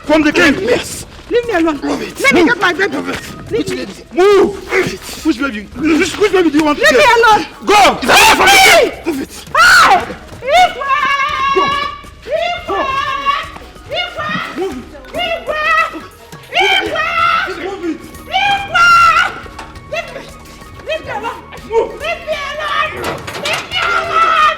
from the king. Yes. Leave me alone. Let me get my baby. Which baby? Move. Which baby? Which baby do you want to get? Leave me alone. Go. It's away from the king. Move it. Hey! Go. Move it. Leave me alone. Move. Leave me alone. Leave me alone.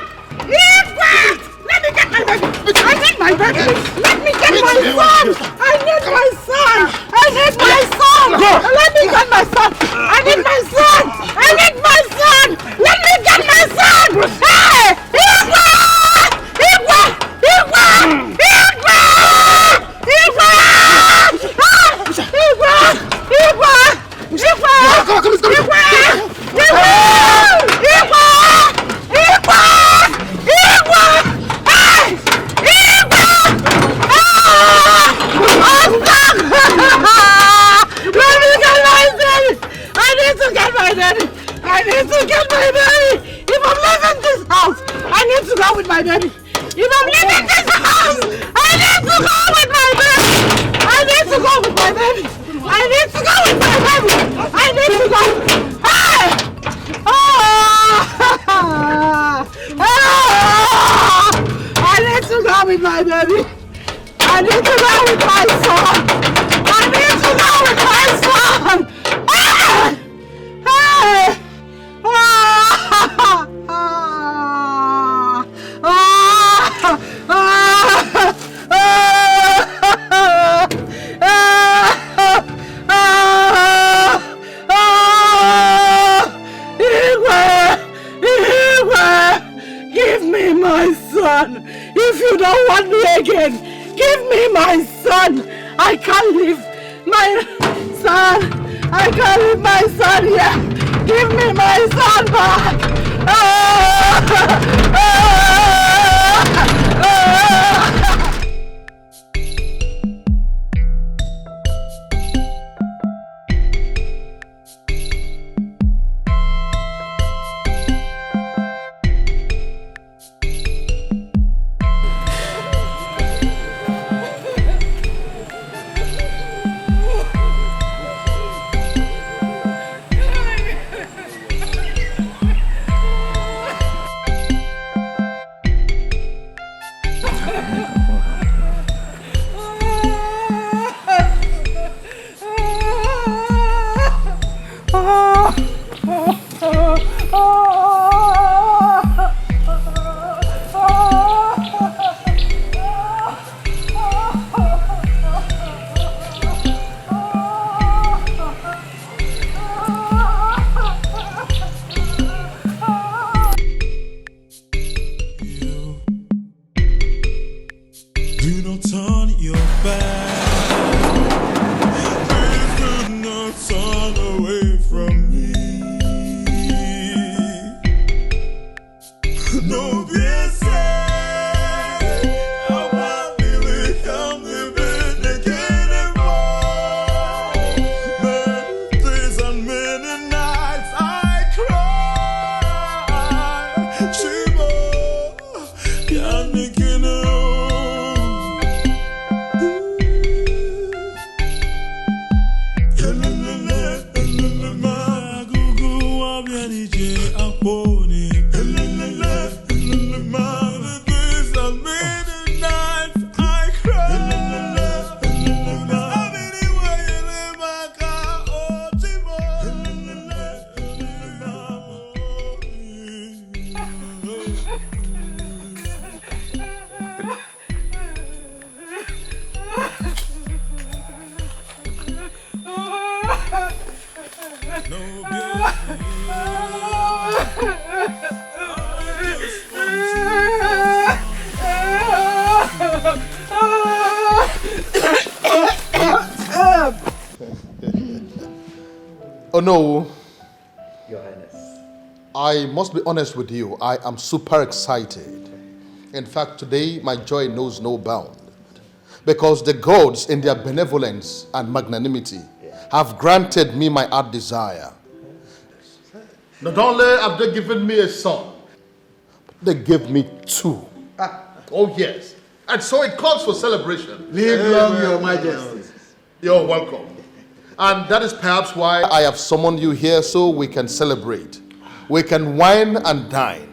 Let me get my baby. I need my baby. Let me get my son. I need my son. I need my son. Let me get my son. I need my son. I need my son. Let me get my son. Hey! I need to get my baby. If I'm leaving this house, I need to go with my baby. If I'm leaving this house, I need to go with my baby. I need to go with my baby. I need to go with my baby. I need to go. Hey! I need to go with my baby. I need to go with my son. I need to go with my son. Hey! Hey! Give me my son. If you don't want me again, give me my son. I can't leave my son. I can't leave my son here. Give me my son back! Oh no. Your Highness. I must be honest with you. I am super excited. In fact, today my joy knows no bound. Because the gods, in their benevolence and magnanimity, have granted me my heart desire. Not only have they given me a son, they gave me two. Oh yes. And so it calls for celebration. Live long, Your Majesty. You're welcome. And that is perhaps why I have summoned you here, so we can celebrate. We can wine and dine.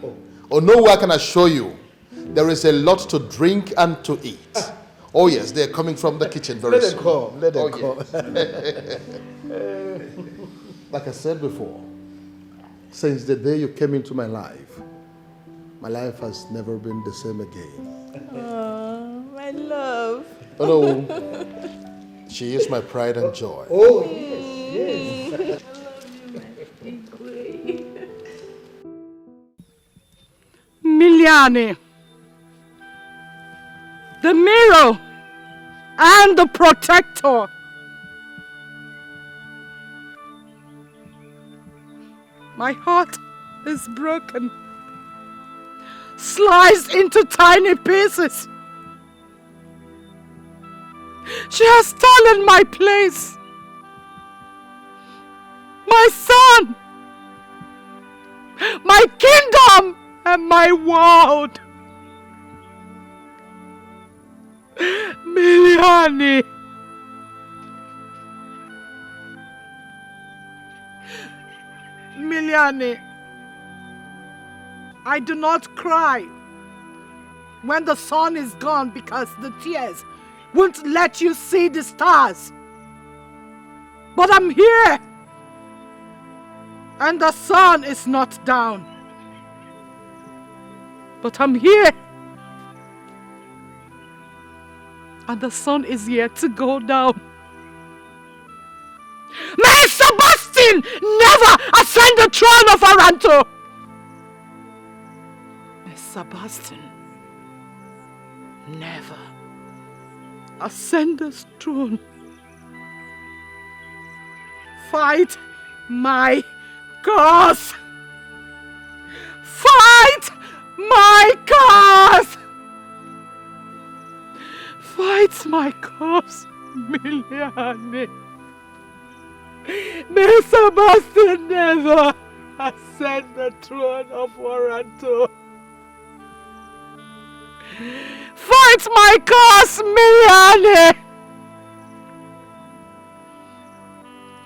Oh no, I can assure you, there is a lot to drink and to eat. Oh yes, they're coming from the kitchen very soon. Let them come. Like I said before, since the day you came into my life has never been the same again. Oh, my love. Oh no, she is my pride and joy. Oh, yes. Miliani, the mirror and the protector. My heart is broken, sliced into tiny pieces. She has stolen my place, my son, my kingdom, and my world. Miliani. Miliani, I do not cry when the sun is gone because the tears won't let you see the stars. But I'm here and the sun is not down. But I'm here and the sun is yet to go down. May Sebastian never ascend the throne of Aranto! May Sebastian never ascend the throne. Fight my cause! Fight my cause! Fight my cause, Miliani. May Sebastian never ascend the throne of Aranto. Fight my cause, Miliani.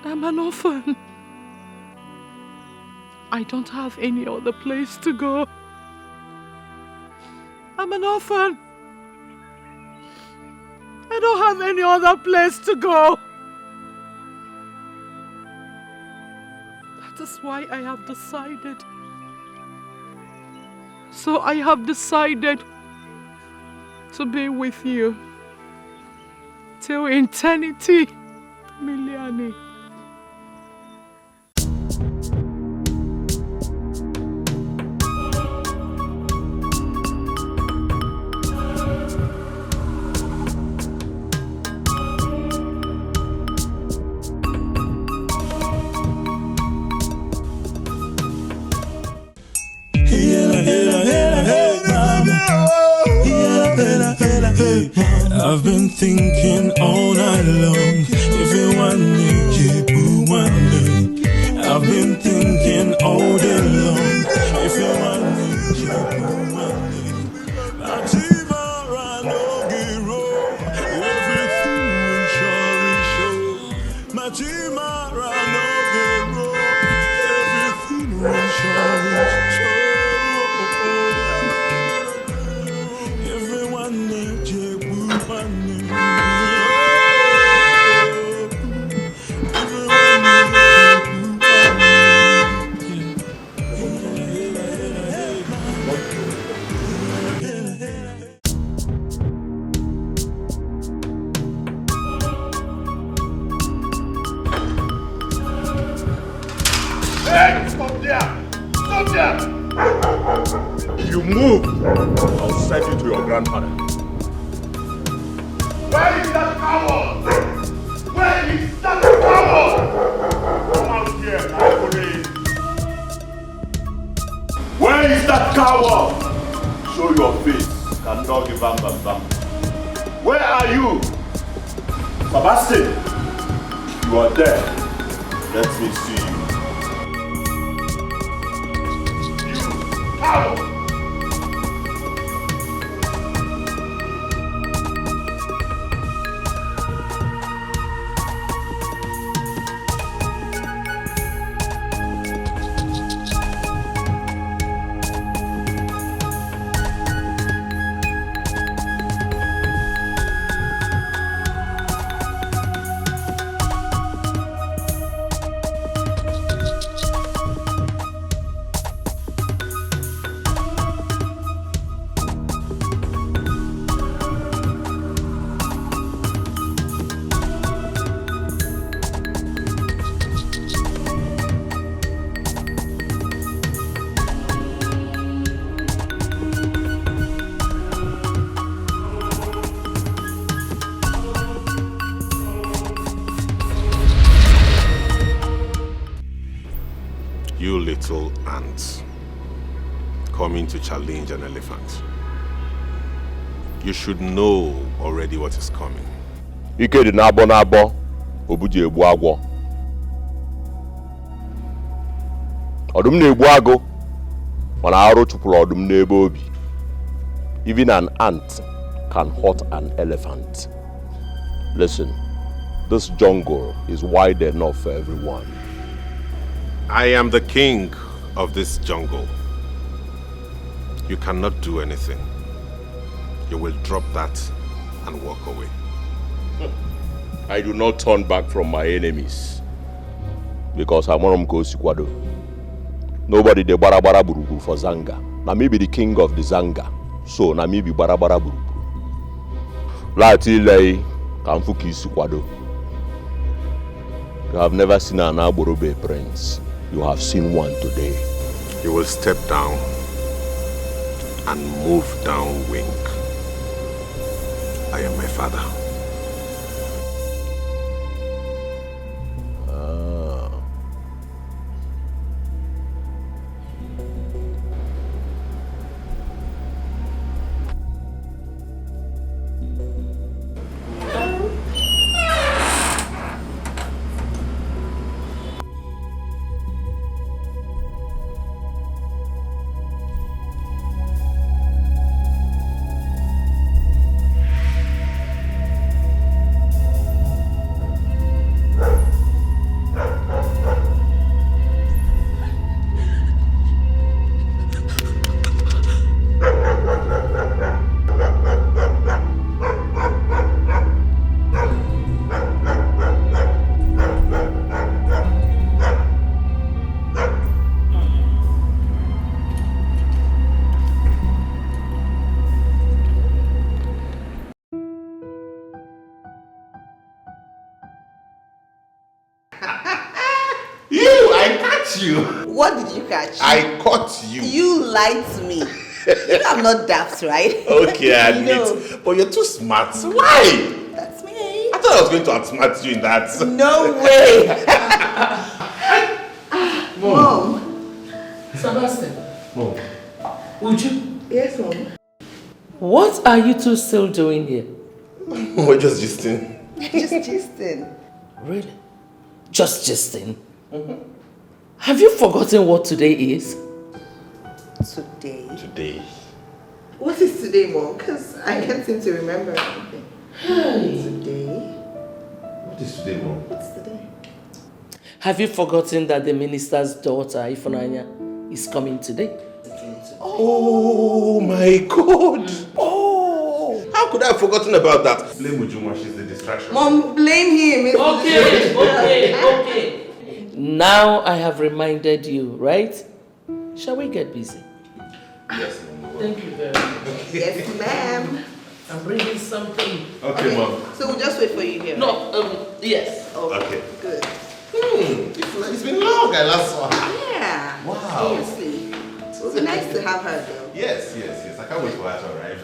I'm an orphan. I don't have any other place to go. I'm an orphan. I don't have any other place to go. That is why I have decided. So I have decided to be with you till eternity, Miliani. I've been thinking all night long. If you want me, keep wondering. I've been thinking all day long. If you want me, keep wondering. Everything will surely show. Everything will surely show. If you move, I'll send you to your grandfather. Where is that coward? Where is that coward? Come out here, my police. Where is that coward? Show your face. Cannot give bam bam bam. Where are you? Sebastian, you are there. Let me see you. ant coming to challenge an elephant. You should know already what is coming. Ike dị n'abọ obuji egbu agwọ. Ọdụm na-egbu agụ mana arụ chụpụrụ ọdụm n'ebe obi. Even an ant can hurt an elephant. Listen, this jungle is wide enough for everyone. I am the king of this jungle. You cannot do anything. You will drop that and walk away. I do not turn back from my enemies because I'm on Sikwado. Nobody de barabara buruburu for Zanga. Na me be the king of the Zanga. So na me be barabara buruburu. Lati lei kamfuki Sikwado. You have never seen an Aborobe prince. You have seen one today. You will step down and move downwind. I am my father. What did you catch? I caught you. You lied to me. You know I'm not daft, right? Okay, I admit. But you're too smart. Why? That's me. I thought I was going to outsmart you in that. No way. Mom. Sebastian. Mom. Would you? Yes, Mom. What are you two still doing here? We're just gisting. Just gisting. Really? Just gisting? Have you forgotten what today is? Today? Today. What is today, Mom? Because I can't seem to remember anything. Hey. Today? What is today, Mom? What's today? Have you forgotten that the minister's daughter, Ifunanya, is coming today? Oh my God! Oh! How could I have forgotten about that? Blame Ujuma, she's the distraction. Mom, blame him. Okay. Now I have reminded you, right? Shall we get busy? Yes, Mom. Thank you very much. Yes, ma'am. I'm bringing something. Okay, Mom. So we'll just wait for you here. No, yes. Oh, Okay. Good. It's been long, I last saw her. Yeah. Wow. Seriously. It would be nice to have her, though. Yes. I can't wait for her to arrive.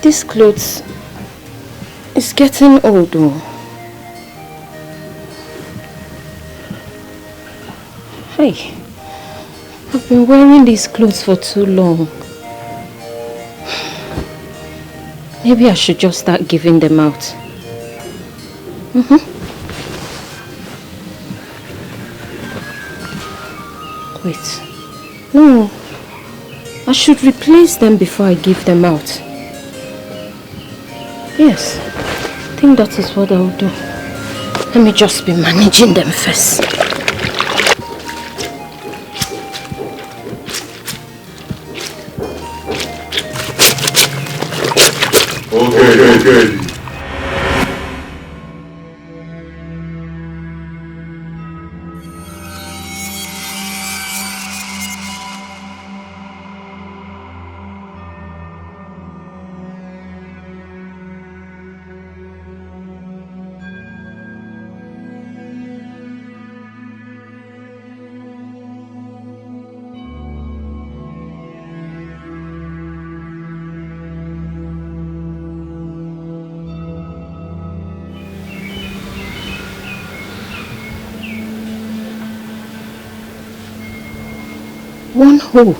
These clothes is getting old though. Hey, I've been wearing these clothes for too long. Maybe I should just start giving them out. Wait. No. I should replace them before I give them out. Yes. I think that is what I'll do. Let me just be managing them first. Okay. One hole.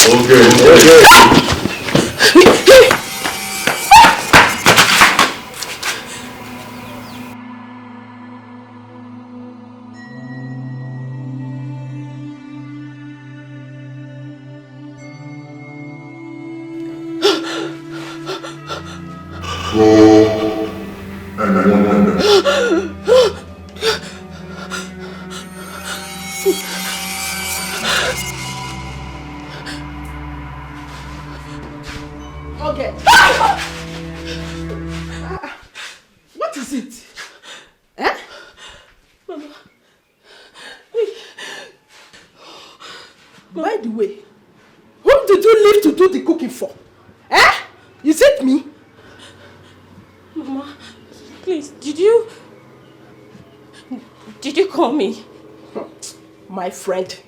Okay. Okay. What is it? Eh? Mama. By the way, whom did you leave to do the cooking for? Eh? Is it me? Mama, please, did you call me? My friend,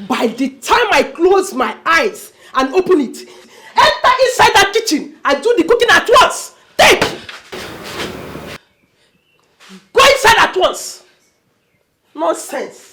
by the time I close my eyes and open it, enter inside that kitchen and do the cooking at once. Take! Go inside at once. Nonsense.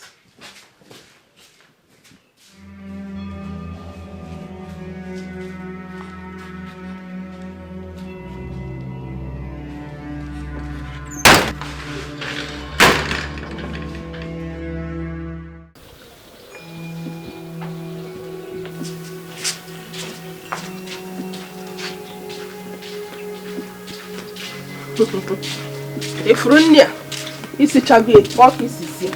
Efrunia, isi chagwe, fuck isi si.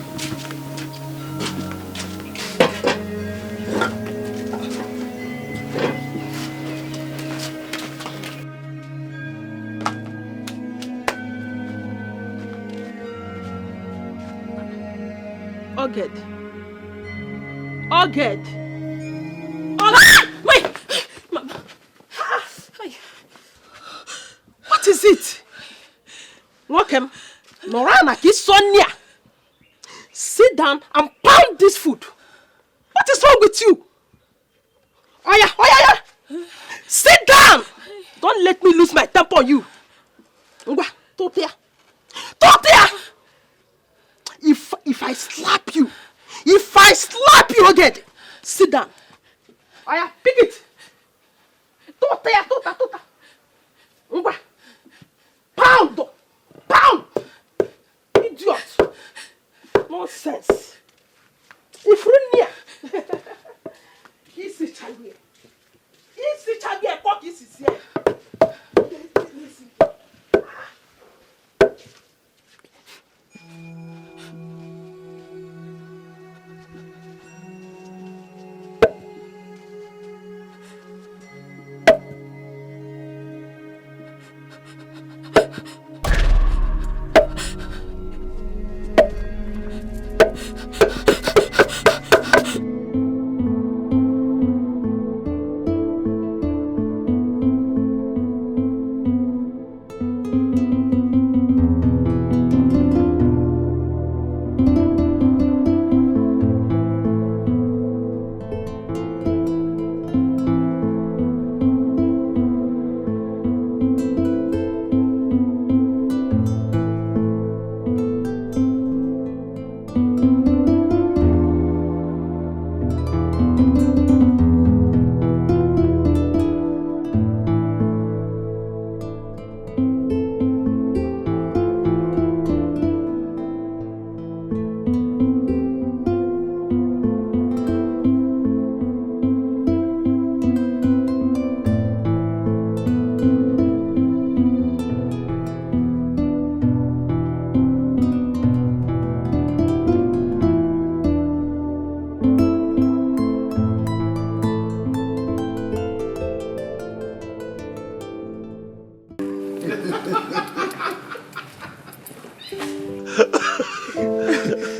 Oged. Wait! What is it? Welcome. Norana, Sonia. Sit down and pound this food. What is wrong with you? Oya. Sit down. Don't let me lose my temper on you. Totia. If I slap you again, sit down. Oya, pick it. Totia. Pound. Idiot. Nonsense. Ifrunia. Isi chagwe, fuck isi here.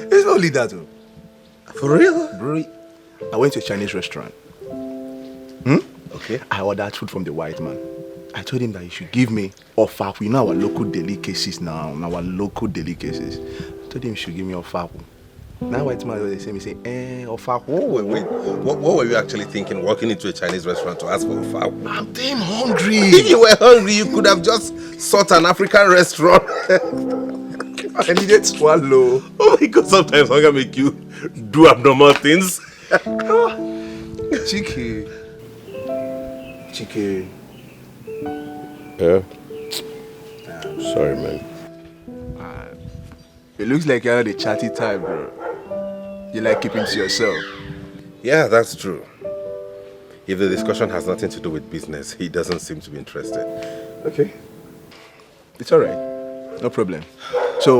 It's not only that, though. For real? Bro, I went to a Chinese restaurant. Okay. I ordered food from the white man. I told him that he should give me ofaku. You know our local delicacies now. I told him he should give me ofaku. Now white man they say ofaku. Wait. What were you actually thinking walking into a Chinese restaurant to ask for ofaku? I'm damn hungry. If you were hungry, you could have just sought an African restaurant. I needed to swallow. Oh my God, sometimes hunger make you do abnormal things. Chiki. Yeah. Sorry, man. It looks like you're the chatty type, bro. You like keeping to yourself. Yeah, that's true. If the discussion has nothing to do with business, he doesn't seem to be interested. Okay. It's alright. No problem. So,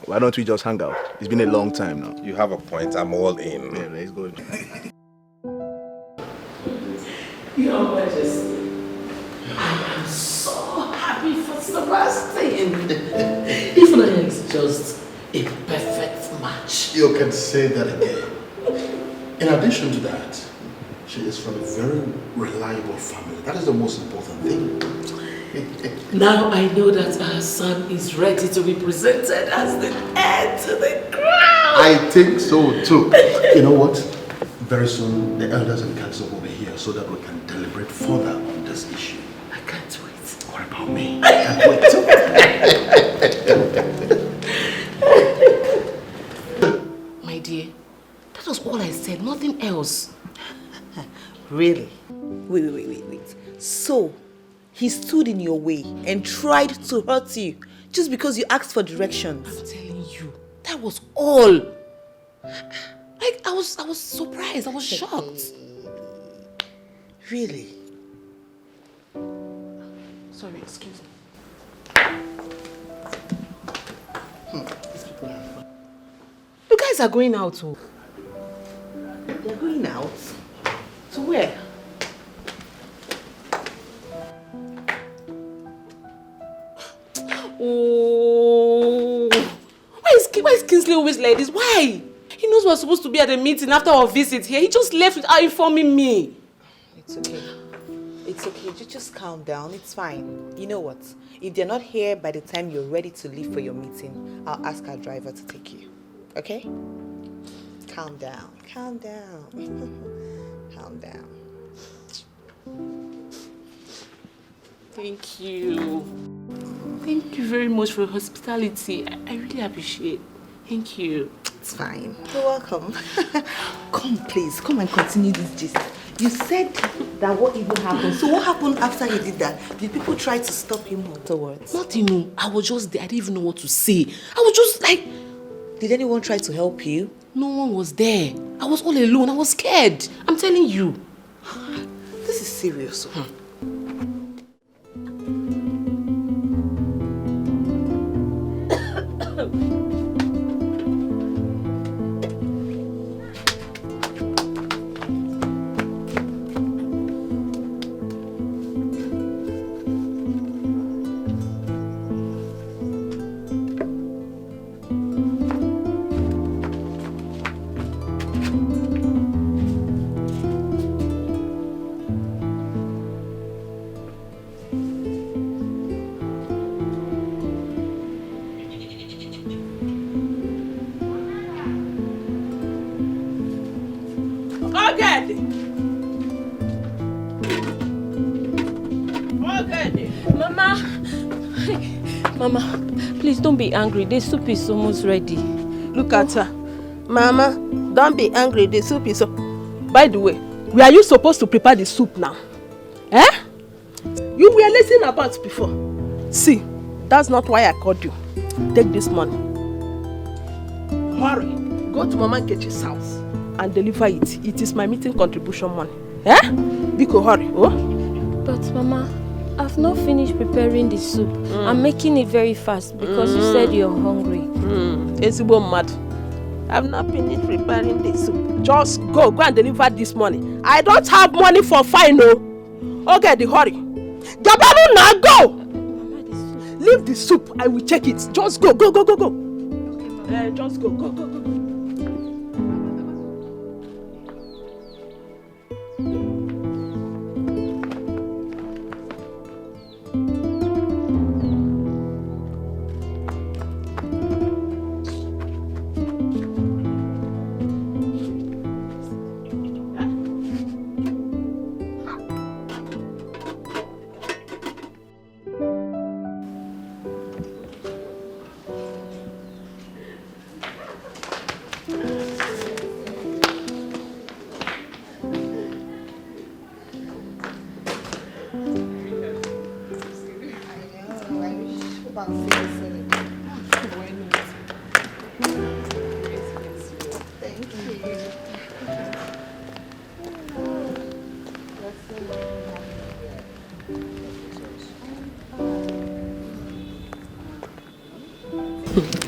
why don't we just hang out? It's been a long time now. You have a point. I'm all in. Yeah, let's go. Your Majesty, I am so happy for Sebastian. Even is just a perfect match. You can say that again. In addition to that, she is from a very reliable family. That is the most important thing. Now I know that our son is ready to be presented as the heir to the crown. I think so too. You know what? Very soon the elders and council will be here so that we can deliberate further on this issue. I can't wait. What about me? I can't wait too. My dear, that was all I said, nothing else. Really? Wait. So, he stood in your way and tried to hurt you just because you asked for directions. I'm telling you, that was all. Like, I was surprised, I was shocked. Really? Sorry, excuse me. guys are going out. Oh. They're going out? To where? Oh, why is Kingsley always like this? Why? He knows we're supposed to be at a meeting after our visit here. He just left without informing me. It's okay. It's okay. Just calm down. It's fine. You know what? If they're not here by the time you're ready to leave for your meeting, I'll ask our driver to take you. Okay? Calm down. Calm down. Calm down. Thank you. Thank you very much for your hospitality. I really appreciate it. Thank you. It's fine. You're welcome. Come, please. Come and continue this gist. You said that what even happened. So what happened after you did that? Did people try to stop him afterwards? Nothing. I was just there. I didn't even know what to say. I was just like... Did anyone try to help you? No one was there. I was all alone. I was scared. I'm telling you. This is serious. Mama, please don't be angry. The soup is almost ready. Look at her. Mama, don't be angry. The soup is... By the way, were you supposed to prepare the soup now? Eh? You were listening about before. See, that's not why I called you. Take this money. Hurry. Go to Mama Nkechi's house and deliver it. It is my meeting contribution money. Eh? Biko, hurry. Oh? But Mama, I've not finished preparing the soup. I'm making it very fast because you said you're hungry. Esibo mad. I've not finished preparing the soup. Just go and deliver this money. I don't have money for fine, no. Okay, the hurry. Gabaru, now go! Mama, the soup. Leave the soup. I will check it. Just go. Just go. Go.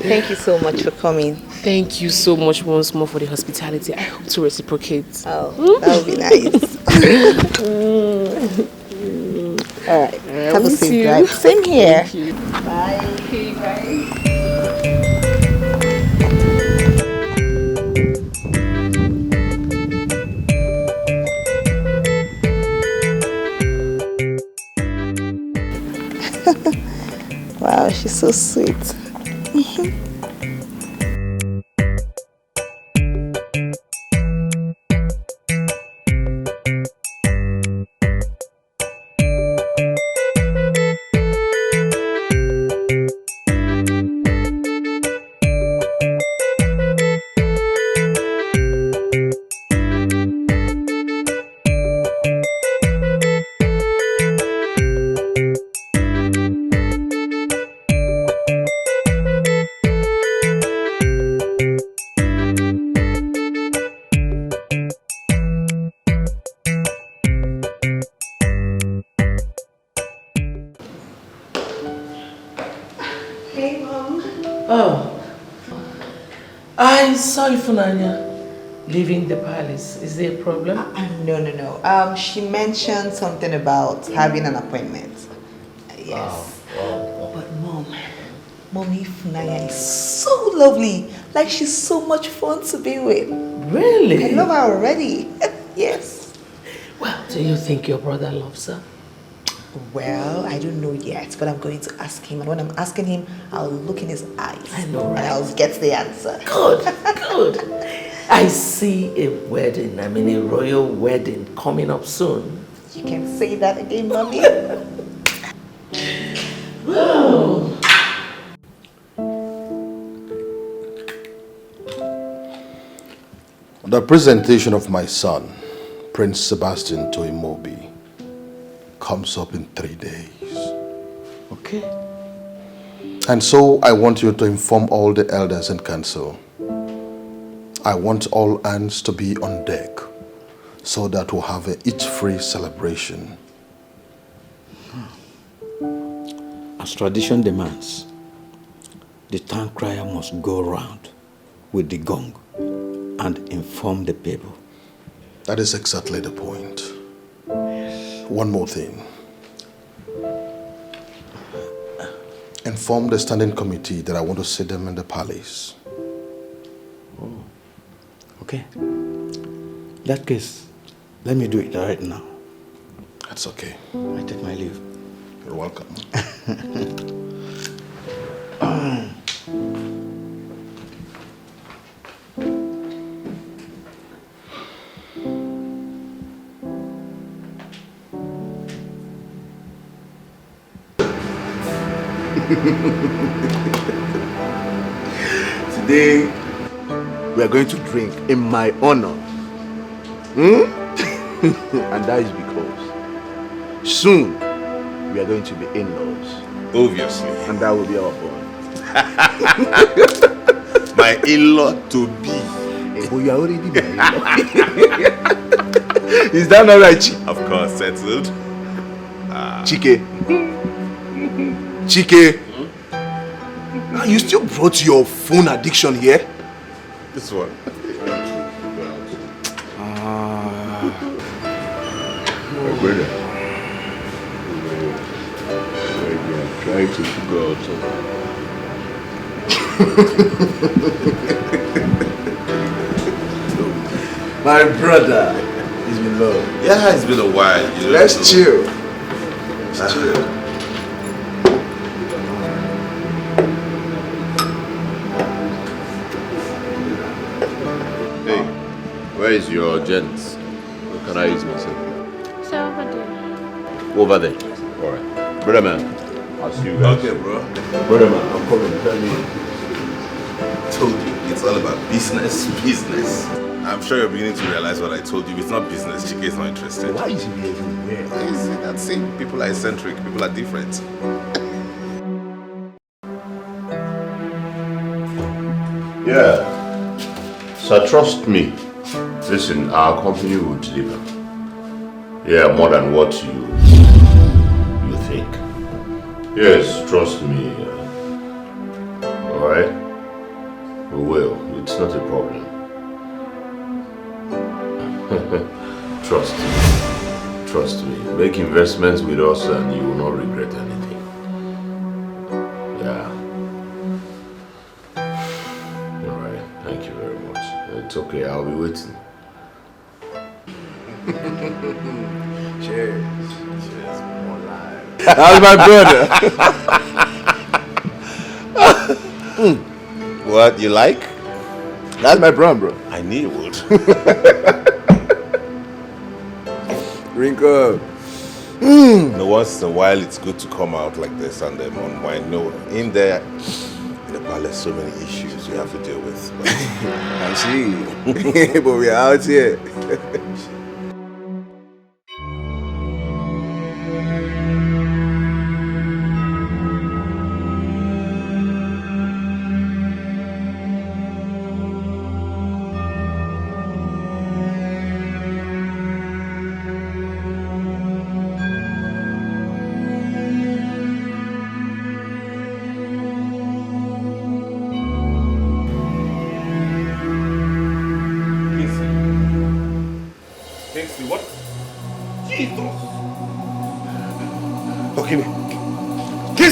Thank you so much for coming. Thank you so much once more for the hospitality. I hope to reciprocate. Oh, that would be nice. All right. Have a safe drive. Same here. Thank you. Bye. Okay, bye. Wow, she's so sweet. I saw Ifunanya leaving the palace. Is there a problem? No. She mentioned something about having an appointment. Yes. But Mommy Funanya is so lovely. Like she's so much fun to be with. Really? I love her already. Yes. Well, do you think your brother loves her? Well, I don't know yet, but I'm going to ask him. And when I'm asking him, I'll look in his eyes. I know, right? And I'll get the answer. Good. I see a wedding, a royal wedding coming up soon. You can say that again, Mommy. Wow. The presentation of my son, Prince Sebastian, to Imobi comes up in 3 days. Okay. And so I want you to inform all the elders and council. I want all hands to be on deck so that we'll have a eat-free celebration. As tradition demands, the town crier must go round with the gong and inform the people. That is exactly the point. One more thing. Inform the standing committee that I want to see them in the palace. Oh, okay. In that case, let me do it right now. That's okay. I take my leave. You're welcome. Today, we are going to drink in my honor. And that is because soon we are going to be in-laws. Obviously. And that will be our boy. My in-law to be. But you are already my in-law. Is that not right, Chi? Of course, settled. Chike. Chike. Now you still brought your phone addiction here? This one. My brother. Trying to figure out something. My brother. It's been long. Yeah, it's been a while. You know, Let's chill. Let's chill. Hey, where is your gents? Where can I use myself? So over there. Over there. Alright. Brother man, I'll see you guys. Okay, bro. Brother man, I'm coming. Tell me. Told you, it's all about business. I'm sure you're beginning to realize what I told you. It's not business. Chike is not interested. Why is he everywhere? You see, that's it. People are eccentric. People are different. Yeah. So trust me. Listen, our company will deliver. Yeah, more than what you think. Yes, trust me. Alright? We will. It's not a problem. Trust me. Trust me. Make investments with us and you will not regret anything. Yeah. Alright. Thank you very much. It's okay. I'll be waiting. Cheers. Cheers. More live. How's my brother? What, you like? That's my bro. I knew you would. Drink up. No, once in a while, it's good to come out like this and then unwind. No, in there, in the palace, so many issues you have to deal with. I see. But we're out here.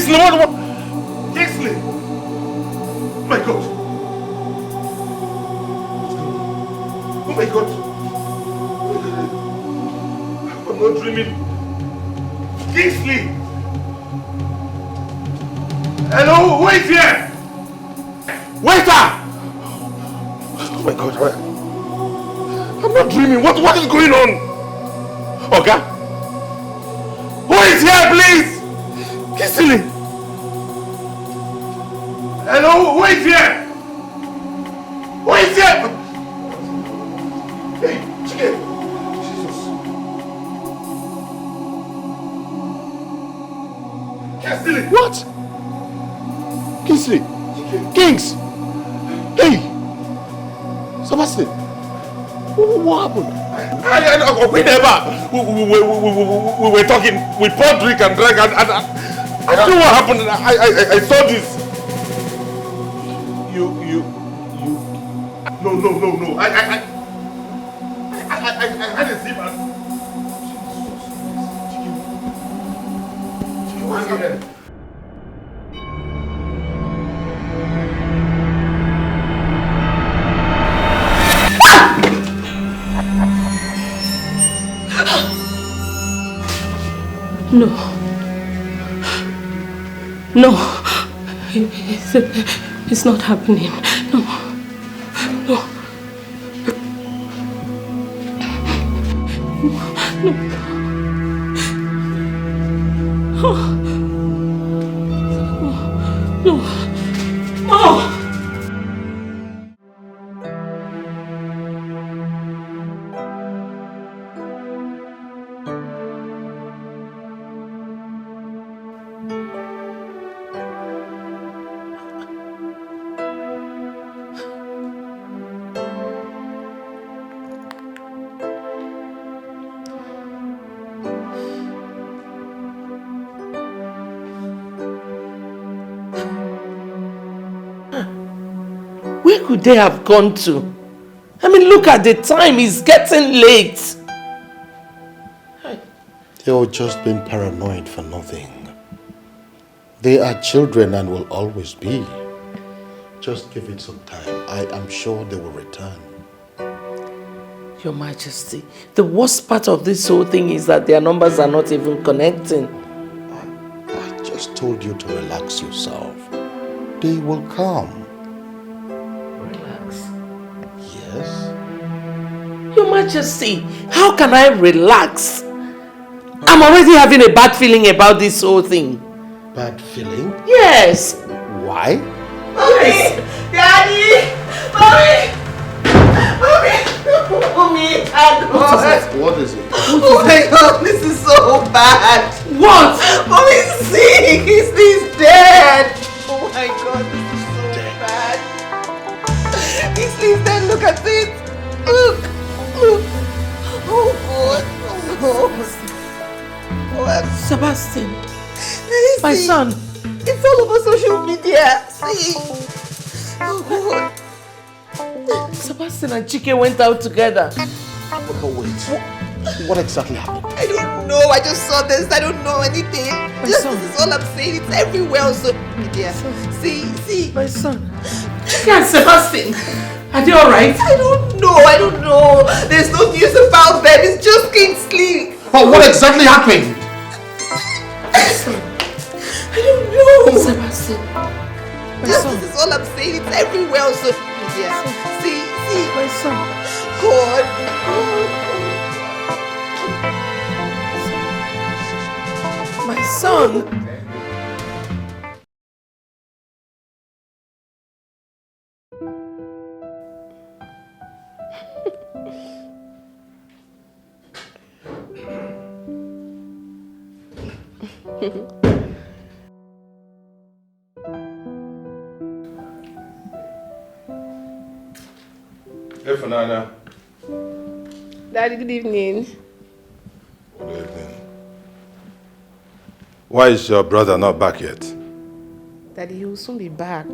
Kingsley, what? Kingsley! Oh my God! Oh my God! I'm not dreaming. Kingsley! Hello, who is here? Waiter! Oh my God, I'm not dreaming. What is going on? Okay? Who is here, please? Kingsley! Hello, who is here? Who is here? Hey, chicken! Jesus. Kingsley! What? Kingsley! Kings! Hey! Sebastian! What happened? We never. We were talking. We poured drink and drank, and I don't know what happened. I saw this. You. No. I had a zip and. What's happening? No, it's not happening. No. Where could they have gone to? I mean, look at the time, it's getting late. They're all just being paranoid for nothing. They are children and will always be. Just give it some time. I am sure they will return. Your Majesty, the worst part of this whole thing is that their numbers are not even connecting. I just told you to relax yourself. They will come. Relax? Yes? Your Majesty, how can I relax? I'm already having a bad feeling about this whole thing. Bad feeling? Yes. Why? Yes. Daddy! Mommy! What is it? Oh my God, this is so bad! What? Mommy's sick! He's dead! Oh my God, this is so bad! He's dead, look at it! Look! Oh God! Oh God! Sebastian! My son! It's all over social media! See? Oh God! Sebastian and Chike went out together. Wait. What exactly happened? I don't know. I just saw this. I don't know anything. This is all I'm saying. It's everywhere on social media. See. My son. Chike and Sebastian. Are they alright? I don't know. There's no news about them. It's just Kingsley. But what exactly happened? I don't know. Sebastian. This is all I'm saying. It's everywhere on social media. See. My son. God. My son. Hey, Fanana. Daddy, good evening. Good evening. Why is your brother not back yet? Daddy, he will soon be back.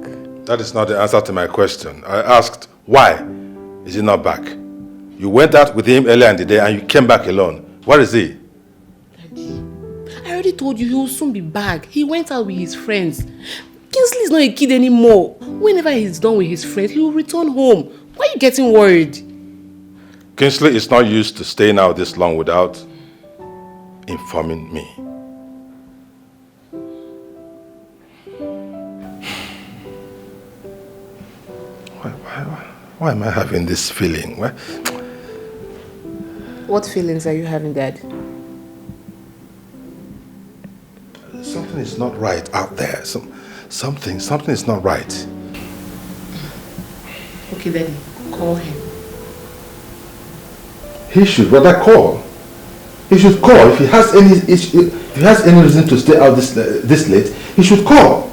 That is not the answer to my question. I asked, why is he not back? You went out with him earlier in the day and you came back alone. Where is he? Daddy, I already already told you he will soon be back. He went out with his friends. Kingsley is not a kid anymore. Whenever he's done with his friends, he will return home. Why are you getting worried? Kingsley is not used to staying out this long without informing me. Why am I having this feeling? What feelings are you having, Dad? Something is not right out there. Something is not right. Okay, Daddy, call him. He should rather call. He should call. If he has any reason to stay out this late, he should call.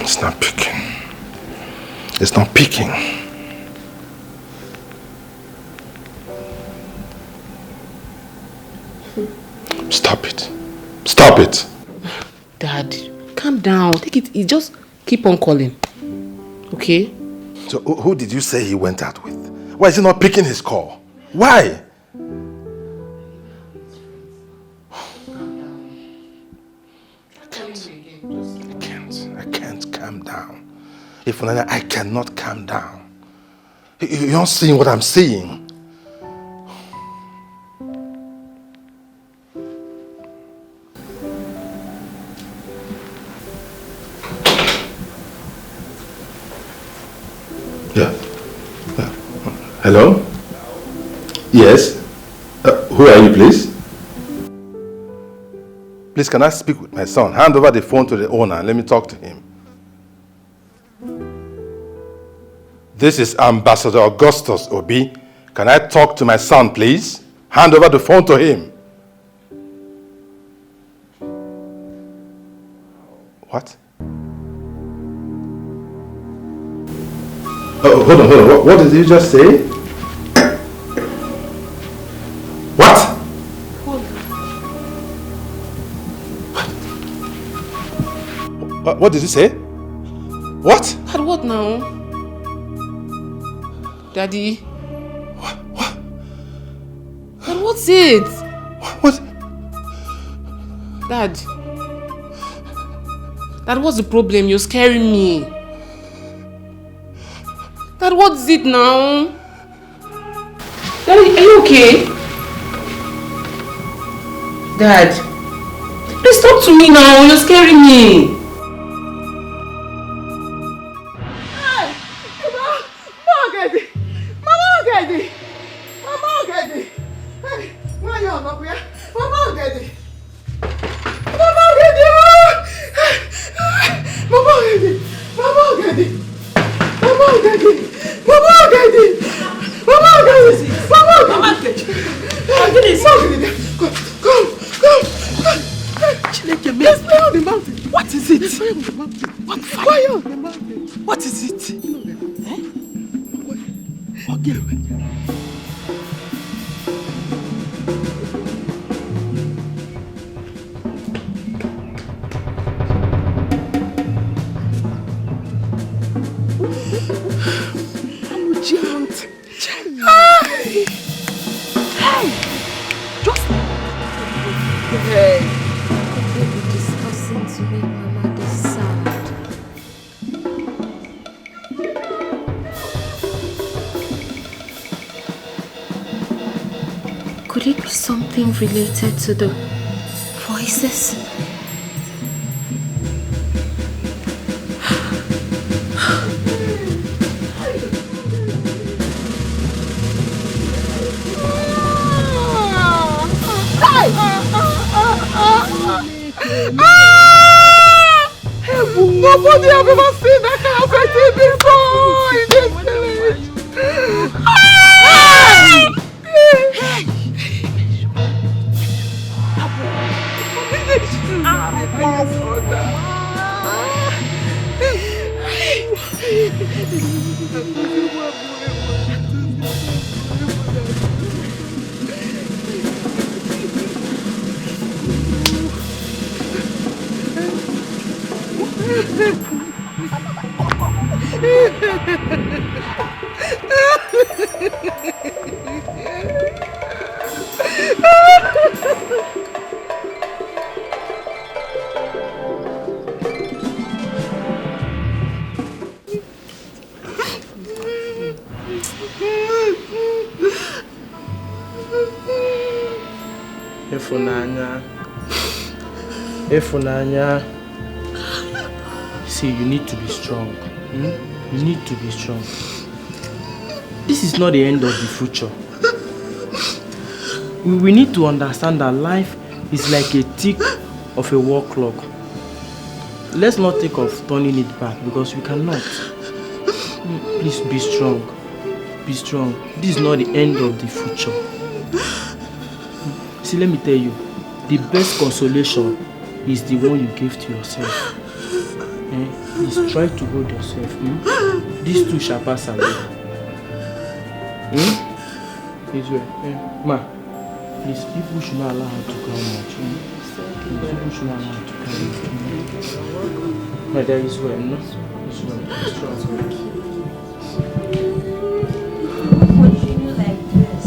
It's not picking. It's not picking. Stop it. Stop it. Dad, calm down. Take it easy. Just keep on calling. Okay? So who did you say he went out with? Why is he not picking his call? Why? I can't calm down. If I cannot calm down. You're not seeing what I'm seeing. Yeah. Hello? Yes? Who are you, please? Please, can I speak with my son? Hand over the phone to the owner and let me talk to him. This is Ambassador Augustus Obi. Can I talk to my son, please? Hand over the phone to him. What? Oh, hold on. What did you just say? What? What did you say? What? Dad, what now? Daddy? What? Dad, what's it? What? Dad, what's the problem? You're scaring me. Dad, what's it now? Daddy, are you okay? Dad, please talk to me now. You're scaring me. Could it be something related to the voices? Nobody have ever seen that kind of thing before in this village. Efunanya. See, you need to be strong. You need to be strong. This is not the end of the future. We need to understand that life is like a tick of a wall clock. Let's not think of turning it back because we cannot. Please be strong. Be strong. This is not the end of the future. See, let me tell you, the best consolation is the one you give to yourself. Please try to hold yourself. These two shall pass away. Israel, Ma, please, people should not allow her to cry much. People should not allow her to cry. My dear Israel, no? Israel, strong. Continue like this.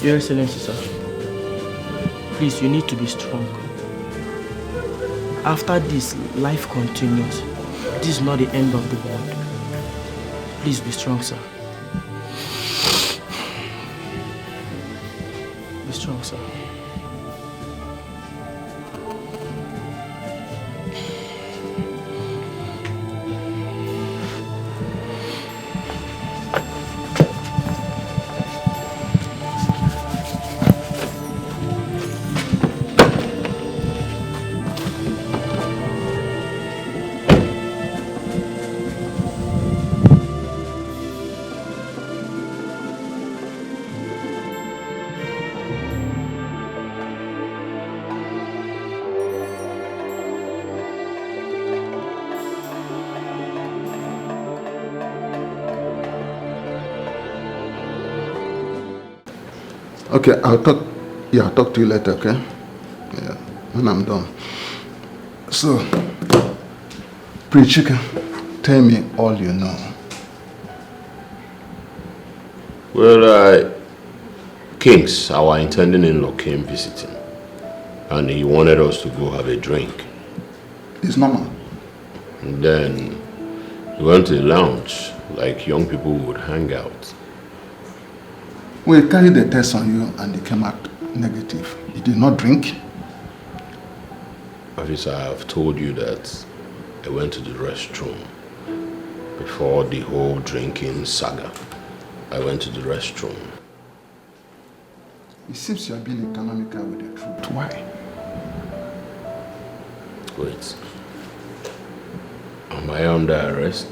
Your Excellency, sir. Please, you need to be strong. After this, life continues. This is not the end of the world. Please be strong, sir. Be strong, sir. Okay, I'll talk to you later, okay? Yeah, when I'm done. So, Pretty Chicken, tell me all you know. Well, Kings, our intending-in-law, came visiting. And he wanted us to go have a drink. It's normal. And then we went to the lounge, like young people would hang out. We carried the test on you and it came out negative. You did not drink? Officer, I have told you that I went to the restroom before the whole drinking saga. I went to the restroom. It seems you are being economical with the truth. Why? Wait. Am I under arrest?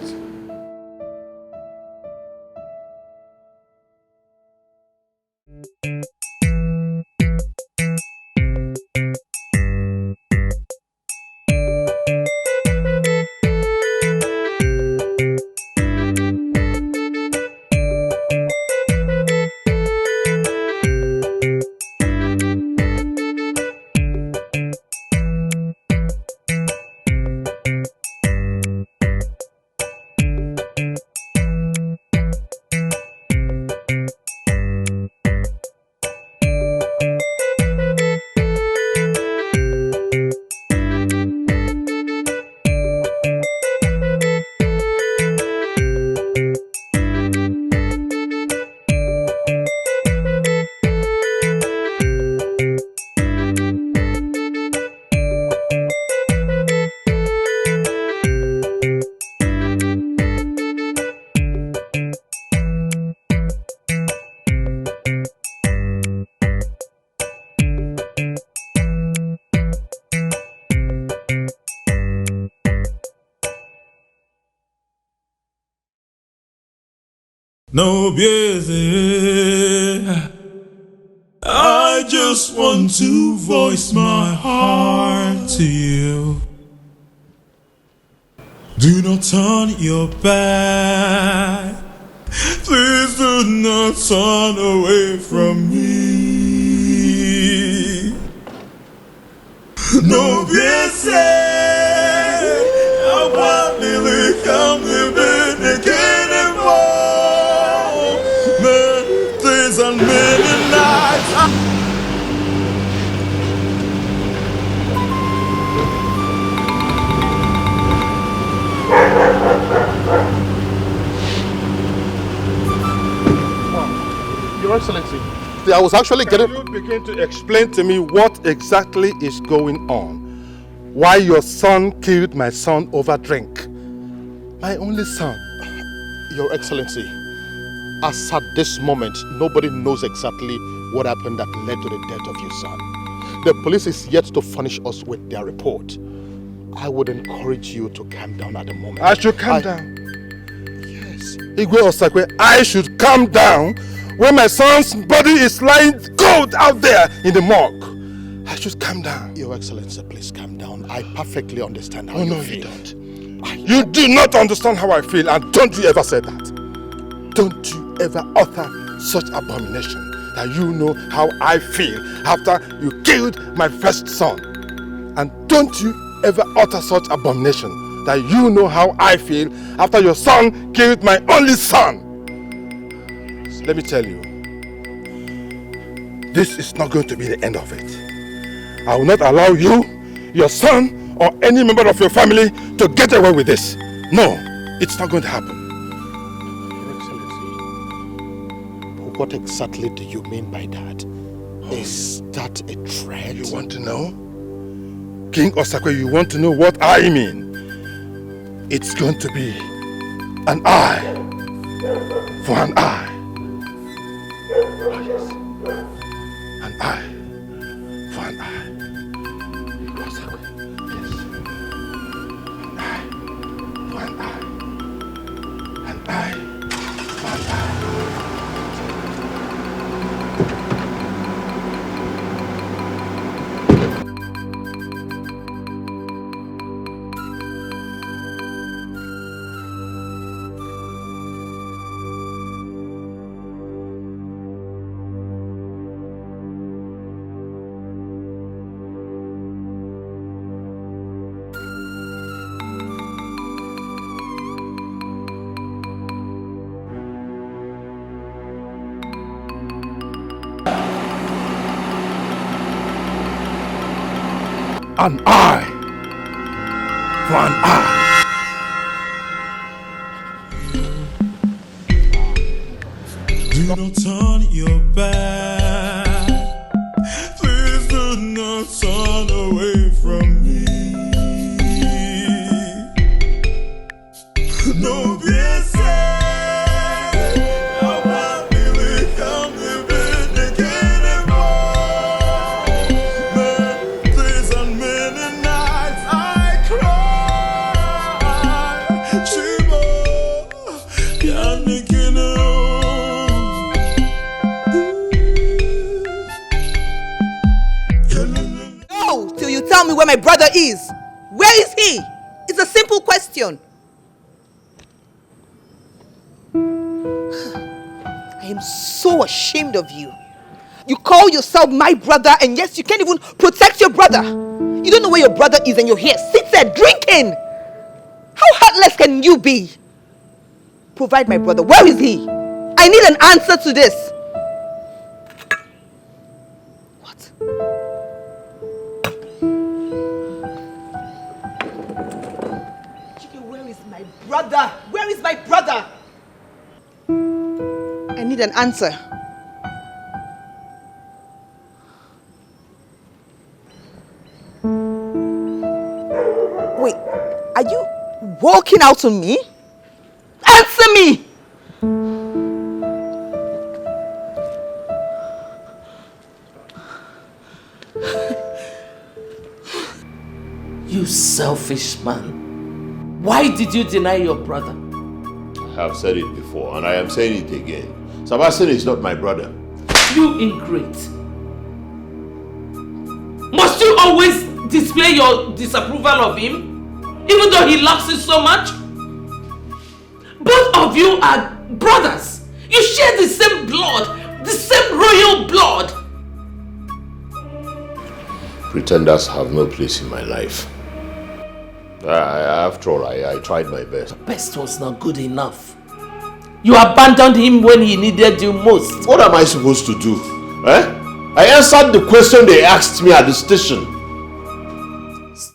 No busy. I just want to voice my heart to you. Do not turn your back. Please son away from me. No piense, agua lily come living again and more. Many days and many nights. Your Excellency, I was actually getting... Can you begin to explain to me what exactly is going on? Why your son killed my son over drink? My only son. Your Excellency, as at this moment, nobody knows exactly what happened that led to the death of your son. The police is yet to furnish us with their report. I would encourage you to calm down at the moment. I should calm down? Yes. Igwe Osakwe, I should calm down when my son's body is lying cold out there in the morgue. I should calm down. Your Excellency, please calm down. I perfectly understand how you feel. You don't. You do not understand how I feel, and don't you ever say that. Don't you ever utter such abomination that you know how I feel after you killed my first son. And don't you ever utter such abomination that you know how I feel after your son killed my only son. Let me tell you, this is not going to be the end of it. I will not allow you, your son, or any member of your family to get away with this. No, it's not going to happen. Your Excellency, what exactly do you mean by that? Is that a threat? You want to know? King Osakwe, you want to know what I mean? It's going to be an eye for an eye. Oh, yes. An eye for an eye. Osakwe, yes. An eye for an eye. An eye for an eye. An eye for an eye. Do not turn your back. Please do not turn away from me. No piense. Tell me where my brother is. Where is he? It's a simple question. I am so ashamed of you. You call yourself my brother, and yes, you can't even protect your brother. You don't know where your brother is, and you're here, sit there drinking. How heartless can you be? Provide my brother. Where is he? I need an answer to this. Brother, where is my brother? I need an answer. Wait, are you walking out on me? Answer me! You selfish man. Why did you deny your brother? I have said it before and I am saying it again. Sebastian is not my brother. You ingrate. Must you always display your disapproval of him? Even though he loves you so much? Both of you are brothers. You share the same blood, the same royal blood. Pretenders have no place in my life. After all, I tried my best. Best was not good enough. You abandoned him when he needed you most. What am I supposed to do? I answered the question they asked me at the station.